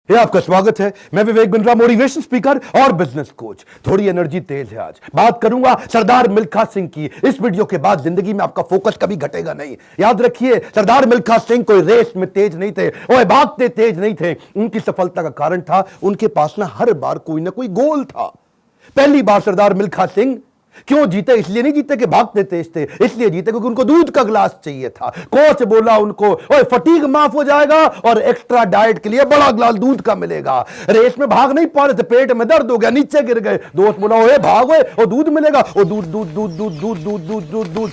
ये आपका स्वागत है। मैं विवेक बिंद्रा, मोटिवेशन स्पीकर और बिजनेस कोच। थोड़ी एनर्जी तेज है। आज बात करूंगा सरदार मिल्खा सिंह की। इस वीडियो के बाद जिंदगी में आपका फोकस कभी घटेगा नहीं। याद रखिए, सरदार मिल्खा सिंह कोई रेस में तेज नहीं थे, वो भागते तेज नहीं थे। उनकी सफलता का कारण था उनके पास ना हर बार कोई ना कोई गोल था। पहली बार सरदार मिल्खा सिंह क्यों जीते? इसलिए नहीं जीते कि भागते तेज थे, इसलिए जीते क्योंकि उनको दूध का गिलास चाहिए था। कोच बोला उनको, ओए फटीग माफ हो जाएगा और एक्स्ट्रा डाइट के लिए बड़ा गिलास दूध का मिलेगा। रेस में भाग नहीं पा रहे थे, पेट में दर्द हो गया, नीचे गिर गए। दोस्त बोला, ओए भागो और दूध मिलेगा। और दूध दूध दूध दूध दूध दूध दूध दूध दूध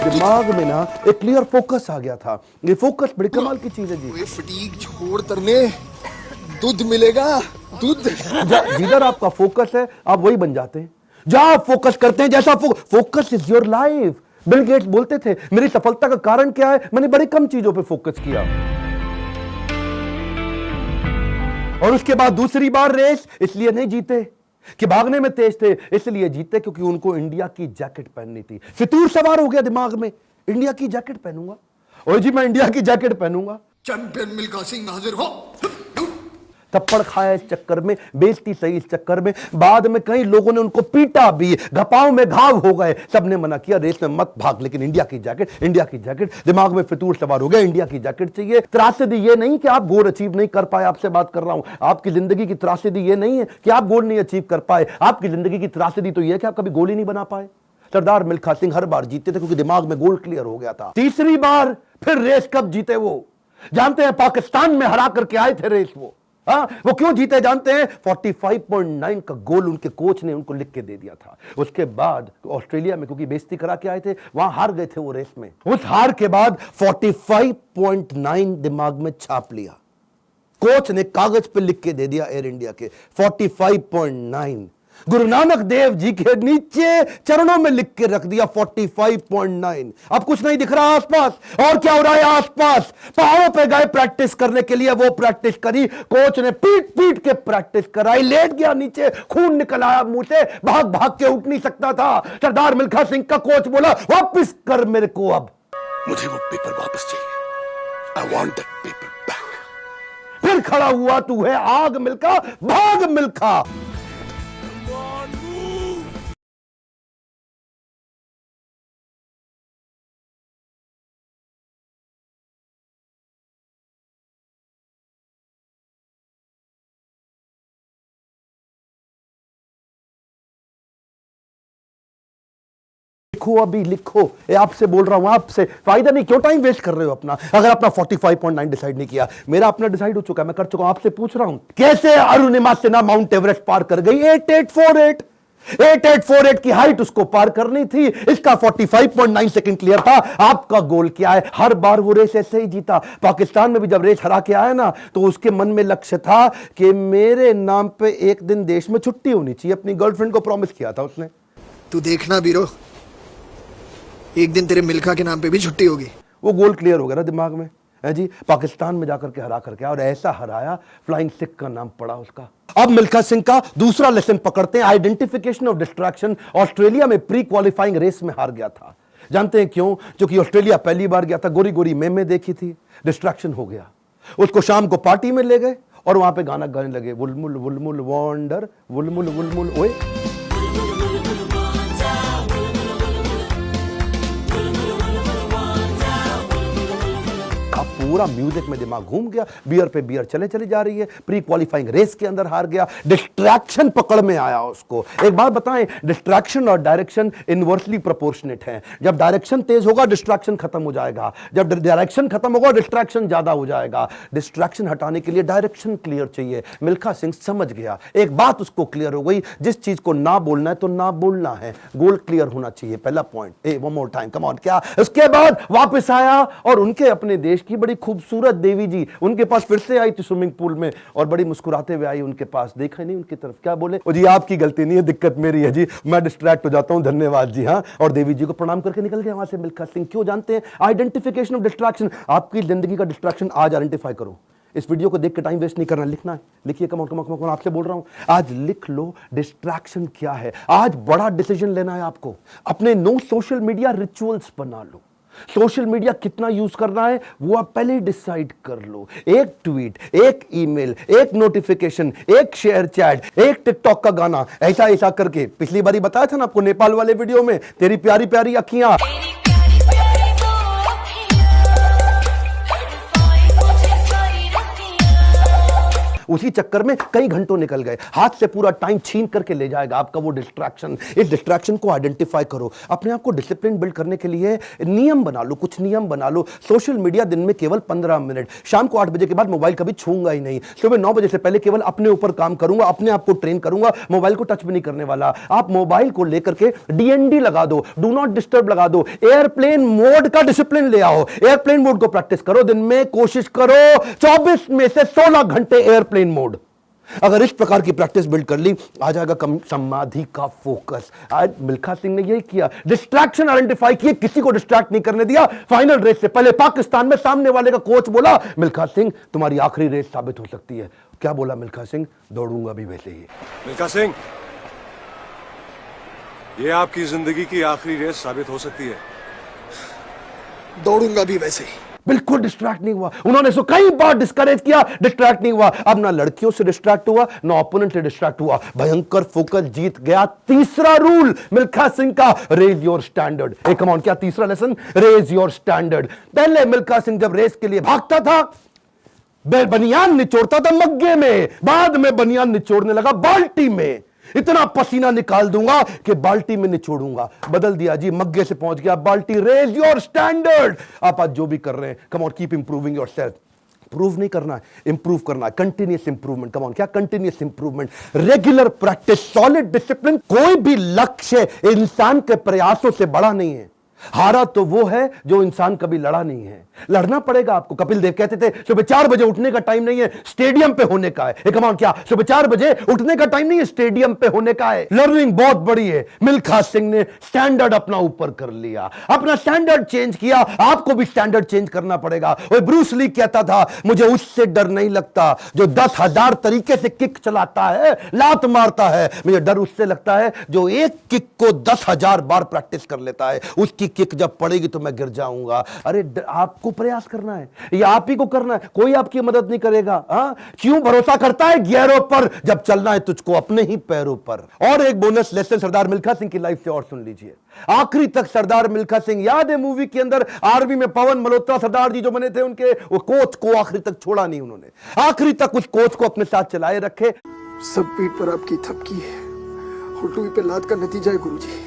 दिमाग में ना एक क्लियर फोकस आ गया था। ये फोकस बड़ी कमाल की चीज है जी। फटीग छोड़ तरने दूध मिलेगा, दूध। जिधर आपका फोकस है आप वही बन जाते हैं। जहां आप फोकस करते हैं, जैसा focus is your life. Bill Gates बोलते थे, मेरी सफलता का कारण क्या है? मैंने बड़ी कम चीजों पे फोकस किया। और उसके बाद दूसरी बार रेस इसलिए नहीं जीते कि भागने में तेज थे, इसलिए जीते क्योंकि उनको इंडिया की जैकेट पहननी थी। फितूर सवार हो गया दिमाग में, इंडिया की जैकेट पहनूंगा। और जी मैं इंडिया की जैकेट पहनूंगा। चैंपियन मिल्खा सिंह हाजिर हो। थप्पड़ खाया इस चक्कर में, बेइज्जती सही इस चक्कर में। बाद में कई लोगों ने उनको पीटा भी, घपाव में घाव हो गए। सबने मना किया, रेस में मत भाग, लेकिन इंडिया की जैकेट, इंडिया की जैकेट। दिमाग में फितूर सवार हो गया, इंडिया की जैकेट चाहिए। त्रासदी ये नहीं कि आप गोल अचीव नहीं कर पाए, आपसे बात कर रहा हूं। आपकी जिंदगी की त्रासदी ये नहीं है कि आप गोल नहीं अचीव कर पाए। आपकी जिंदगी की त्रासदी तो ये है कि आप कभी गोल ही नहीं बना पाए। सरदार मिल्खा सिंह हर बार जीते थे क्योंकि दिमाग में गोल क्लियर हो गया था। तीसरी बार फिर रेस कब जीते वो जानते हैं? पाकिस्तान में हरा करके आए थे रेस वो। वो क्यों जीते जानते हैं? 45.9 का गोल उनके कोच ने उनको लिख के दे दिया था। उसके बाद ऑस्ट्रेलिया में क्योंकि बेइज्जती करा के आए थे, वहां हार गए थे वो रेस में। उस हार के बाद 45.9 दिमाग में छाप लिया। कोच ने कागज पे लिख के दे दिया एयर इंडिया के 45.9। गुरु नानक देव जी के नीचे चरणों में लिख के रख दिया 45.9। अब कुछ नहीं दिख रहा आसपास। और क्या हो रहा है आसपास? पहाड़ों पे गए प्रैक्टिस करने के लिए, वो प्रैक्टिस करी। कोच ने पीट पीट के प्रैक्टिस कराई। लेट गया नीचे, खून निकल आया मुंह से, भाग भाग के उठ नहीं सकता था। सरदार मिल्खा सिंह का कोच बोला, वापस कर मेरे को, अब मुझे वो पेपर वापस चाहिए। I want that paper back. फिर खड़ा हुआ, तू है आग मिल्खा, भाग मिल्खा। लिखो, अभी लिखो। आपसे बोल रहा हूं, आपसे फायदा नहीं। क्यों टाइम वेस्ट कर रहे हो अपना? अगर अपना 45.9 डिसाइड नहीं किया, मेरा अपना डिसाइड हो चुका है, मैं कर चुका हूं। आपसे पूछ रहा हूं, कैसे अरुणिमा सिन्हा माउंट एवरेस्ट पार कर गई? 8848 की हाइट उसको पार करनी थी। इसका 45.9 सेकंड क्लियर था। आपका गोल क्या है? हर बार वो रेस ऐसे ही जीता। पाकिस्तान में भी जब रेस हरा के आया ना, तो उसके मन में लक्ष्य था कि मेरे नाम पे एक दिन देश में छुट्टी होनी चाहिए। अपनी गर्लफ्रेंड को प्रॉमिस किया था उसने। तू देखना बीरो, एक दिन तेरे मिल्खा के नाम पे भी छुट्टी होगी। वो गोल क्लियर हो गया ना दिमाग में, है जी। पाकिस्तान में जाकर के हरा करके, और ऐसा हराया, फ्लाइंग सिख का नाम पड़ा उसका। अब मिल्खा सिंह का दूसरा लेसन पकड़ते हैं, आइडेंटिफिकेशन ऑफ डिस्ट्रैक्शन। ऑस्ट्रेलिया में प्री क्वालिफाइंग रेस में हार गया था। जानते हैं क्यों? क्योंकि ऑस्ट्रेलिया पहली बार गया था, गोरी गोरी मेमे देखी थी, डिस्ट्रैक्शन हो गया। उसको शाम को पार्टी में ले गए और वहां पे गाना गाने लगे, वुलमुल वुलमुल वॉन्डर, वुलमुल वुलमुल ओए। पूरा म्यूजिक में दिमाग घूम गया, बियर पे बियर चले चली जा रही है। प्री क्वालिफाइंग रेस के अंदर हार गया, डिस्ट्रैक्शन पकड़ में आया उसको। एक बात बताएं, डिस्ट्रैक्शन और डायरेक्शन इनवर्सली प्रोपोर्शनेट है। जब डायरेक्शन तेज होगा, डिस्ट्रैक्शन खत्म हो जाएगा। जब डायरेक्शन खत्म होगा, डिस्ट्रैक्शन ज्यादा हो जाएगा। डिस्ट्रैक्शन हटाने के लिए डायरेक्शन क्लियर चाहिए। मिल्खा सिंह समझ गया, एक बात उसको क्लियर हो गई, जिस चीज को ना बोलना है तो ना बोलना है। गोल क्लियर होना चाहिए, पहला point. One more time, come on. क्या? उसके बाद वापस आया और उनके अपने देश की बड़ी खूबसूरत देवी जी उनके पास फिर से आई थी स्विमिंग पूल में, और बड़ी मुस्कुराते हुए आई उनके पास। देखा नहीं उनकी तरफ, क्या बोले? जी आपकी गलती नहीं है, दिक्कत मेरी है जी, मैं डिस्ट्रैक्ट हो जाता हूं, धन्यवाद जी। हाँ, और देवी जी को प्रणाम करके निकल गया वहां से मिल्खा सिंह। क्यों जानते हैं? Identification of distraction. आपकी जिंदगी का डिस्ट्रैक्शन आज आइडेंटिफाई करो। इस वीडियो को देख के टाइम वेस्ट नहीं करना, लिखना है। लिखिए, कम ऑन आपसे बोल रहा हूं, आज लिख लो डिस्ट्रैक्शन क्या है। आज बड़ा डिसीजन लेना है आपको। अपने नो सोशल मीडिया रिचुअल्स बना लो। सोशल मीडिया कितना यूज करना है वो आप पहले ही डिसाइड कर लो। एक ट्वीट, एक ईमेल, एक नोटिफिकेशन, एक शेयर चैट, एक टिकटॉक का गाना, ऐसा ऐसा करके। पिछली बारी बताया था ना आपको नेपाल वाले वीडियो में, तेरी प्यारी प्यारी अखियां, उसी चक्कर में कई घंटों निकल गए, हाथ से पूरा टाइम छीन करके ले जाएगा आपका वो डिस्ट्रैक्शन। इस डिस्ट्रैक्शन को आइडेंटिफाई करो, अपने आप को डिसिप्लिन बिल्ड करने के लिए नियम बना लो, कुछ नियम बना लो। सोशल मीडिया दिन में केवल 15 मिनट, शाम को 8 बजे के बाद मोबाइल कभी छूंगा ही नहीं, सुबह 9 बजे से पहले केवल अपने ऊपर काम करूंगा, अपने आप को ट्रेन करूंगा, मोबाइल को टच भी नहीं करने वाला। आप मोबाइल को लेकर के डीएनडी लगा दो, डू नॉट डिस्टर्ब लगा दो, एयरप्लेन मोड का डिसिप्लिन ले आओ, एयरप्लेन मोड को प्रैक्टिस करो। दिन में कोशिश करो 24 में से 16 घंटे एयरप्लेन मोड। अगर इस प्रकार की प्रैक्टिस बिल्ड कर ली, आ जाएगा कम समाधि का फोकस। आज मिल्खा सिंह ने यही किया, डिस्ट्रैक्शन आइडेंटिफाई किए, किसी को डिस्ट्रैक्ट नहीं करने दिया। फाइनल रेस से पहले पाकिस्तान में सामने वाले का कोच बोला, मिल्खा सिंह तुम्हारी आखिरी रेस साबित हो सकती है। क्या बोला मिल्खा सिंह? दौड़ूंगा भी वैसे ही। मिल्खा सिंह, ये आपकी जिंदगी की आखिरी रेस साबित हो सकती है। दौड़ूंगा भी वैसे ही। बिल्कुल डिस्ट्रैक्ट नहीं हुआ। उन्होंने इसको कई बार डिस्करेज किया, डिस्ट्रैक्ट नहीं हुआ। अब ना लड़कियों से डिस्ट्रैक्ट हुआ, ना ओपोनेंट से डिस्ट्रैक्ट हुआ, भयंकर फोकस, जीत गया। तीसरा रूल मिल्खा सिंह का, रेज योर स्टैंडर्ड। ए कम ऑन, क्या तीसरा लेसन? Raise your standard. पहले मिल्खा सिंह जब रेस के लिए भागता था, बनियान निचोड़ता था मग्गे में, बाद में बनियान निचोड़ने लगा बाल्टी में। इतना पसीना निकाल दूंगा कि बाल्टी में निचोड़ूंगा। बदल दिया जी, मग्गे से पहुंच गया बाल्टी। Raise your standard. आप आज जो भी कर रहे हैं, come on, keep improving yourself. Prove नहीं करना है, इंप्रूव करना है, कंटिन्यूअस इंप्रूवमेंट। कम ऑन, क्या continuous improvement? Regular practice, solid discipline. कोई भी लक्ष्य इंसान के प्रयासों से बड़ा नहीं है। हारा तो वो है जो इंसान कभी लड़ा नहीं है। लड़ना पड़ेगा आपको। कपिल देव कहते थे सुबह 4 बजे उठने का टाइम नहीं है, स्टेडियम पे होने का है। कमान, क्या सुबह 4 बजे उठने का टाइम नहीं है, स्टेडियम पे होने का है। लर्निंग बहुत बड़ी है। मिल्खा सिंह ने स्टैंडर्ड अपना ऊपर कर लिया, अपना स्टैंडर्ड चेंज किया। आपको भी स्टैंडर्ड चेंज करना पड़ेगा। और ब्रूस ली कहता था, मुझे उससे डर नहीं लगता जो 10,000 तरीके से किक चलाता है, लात मारता है। मुझे डर उससे लगता है जो एक किक को 10,000 बार प्रैक्टिस कर लेता है। उसकी किक जब पड़ेगी तो मैं गिर जाऊंगा। अरे आपको प्रयास करना है, ये आप ही को करना है, कोई आपकी मदद नहीं करेगा। क्यों भरोसा करता है गियरों पर, जब चलना है तुझको अपने ही पैरों पर। और एक बोनस लेसन सरदार मिल्खा सिंह की लाइफ से और सुन लीजिए। आखिरी तक सरदार मिल्खा सिंह, याद है मूवी के अंदर आर्मी में पवन मल्होत्रा सरदार जी जो बने थे, उनके वो कोच को आखिरी तक छोड़ा नहीं उन्होंने। आखिरी तक उस कोच को अपने साथ चलाए रखे। सब पीठ पर आपकी थपकी है, हुटुई पे लात का नतीजा है गुरुजी।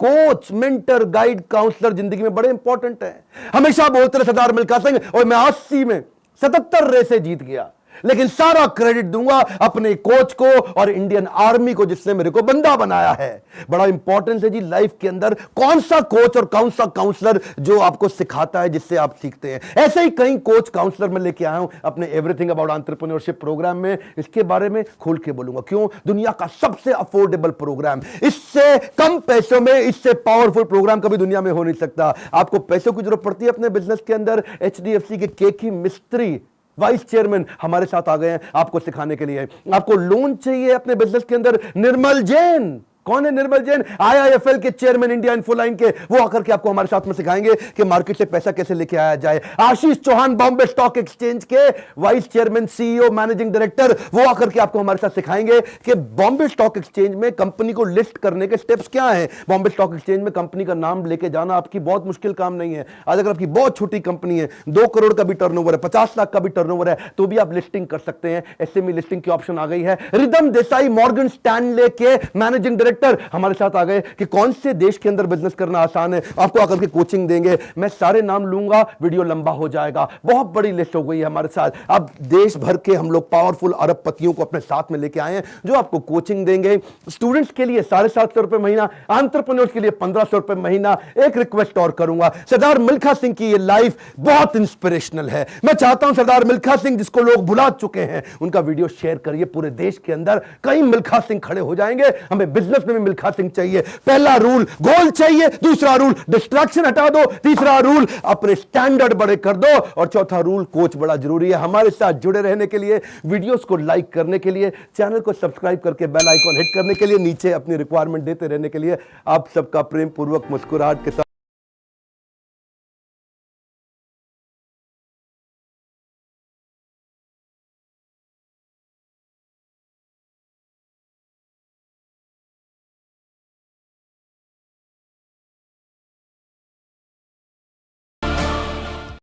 कोच, मेंटर, गाइड, काउंसलर जिंदगी में बड़े इंपॉर्टेंट है। हमेशा बोलते रहे सरदार मिल्खा सिंह, और मैं 80 में 77 रेसें जीत गया, लेकिन सारा क्रेडिट दूंगा अपने कोच को और इंडियन आर्मी को जिसने मेरे को बंदा बनाया है। बड़ा इंपॉर्टेंट है जी लाइफ के अंदर कौन सा कोच और कौन सा काउंसलर जो आपको सिखाता है, जिससे आप सीखते हैं। ऐसे ही कई कोच काउंसलर मैं लेके आया हूं अपने एवरीथिंग अबाउट एंटरप्रेन्योरशिप प्रोग्राम में। इसके बारे में खोल के बोलूंगा। क्यों? दुनिया का सबसे अफोर्डेबल प्रोग्राम, इससे कम पैसों में इससे पावरफुल प्रोग्राम कभी दुनिया में हो नहीं सकता। आपको पैसों की जरूरत पड़ती है अपने बिजनेस के अंदर, HDFC के केकी मिस्त्री वाइस चेयरमैन हमारे साथ आ गए हैं आपको सिखाने के लिए। आपको लोन चाहिए अपने बिजनेस के अंदर, निर्मल जैन। कौन है निर्मल जैन? IIFL के चेयरमैन, इंडिया इन्फोलाइन के। वो आकर के आपको हमारे साथ में सिखाएंगे कि मार्केट से पैसा कैसे लेके आया जाए। आशीष चौहान, बॉम्बे स्टॉक एक्सचेंज के vice chairman, CEO, managing director, वो आकर के आपको हमारे साथ सिखाएंगे कि बॉम्बे स्टॉक एक्सचेंज में कंपनी को लिस्ट करने के स्टेप्स क्या हैं। बॉम्बे स्टॉक एक्सचेंज में कंपनी का नाम लेके जाना आपकी बहुत मुश्किल काम नहीं है। आज अगर आपकी बहुत छोटी कंपनी है, 2 करोड़ का भी टर्नओवर है, 50 लाख का भी टर्नओवर है, तो भी आप लिस्टिंग कर सकते हैं। SME लिस्टिंग की ऑप्शन आ गई है। रिदम देसाई, मॉर्गन स्टैनले के मैनेजिंग डायरेक्टर हमारे साथ आ गए कि कौन से देश के अंदर बिजनेस करना आसान है। आपको आकर के कोचिंग देंगे। मैं सारे नाम लूंगा, वीडियो लंबा हो जाएगा। बहुत बड़ी लिस्ट हो गई है हमारे साथ। अब देश भर के हम लोग पावरफुल अरबपतियों को अपने साथ में लेके आए हैं जो आपको कोचिंग देंगे। स्टूडेंट्स के लिए 750 रुपए महीना, एंटरप्रेन्योर्स के लिए 1500 रुपए महीना। एक रिक्वेस्ट और करूंगा, सरदार मिल्खा सिंह की ये लाइफ बहुत इंस्पिरेशनल है। मैं चाहता हूं सरदार मिल्खा सिंह जिसको लोग भुला चुके हैं, उनका वीडियो शेयर करिए पूरे देश के अंदर। कई मिल्खा सिंह खड़े हो जाएंगे। हमें बिजनेस में भी मिल्खा सिंह चाहिए। पहला रूल गोल चाहिए, दूसरा रूल डिस्ट्रैक्शन हटा दो, तीसरा रूल अपने स्टैंडर्ड बड़े कर दो, और चौथा रूल कोच बड़ा जरूरी है। हमारे साथ जुड़े रहने के लिए, वीडियोस को लाइक करने के लिए, चैनल को सब्सक्राइब करके बेल आइकॉन हिट करने के लिए, नीचे अपनी रिक्वायरमेंट देते रहने के लिए आप सबका प्रेम पूर्वक मुस्कुराहट के साथ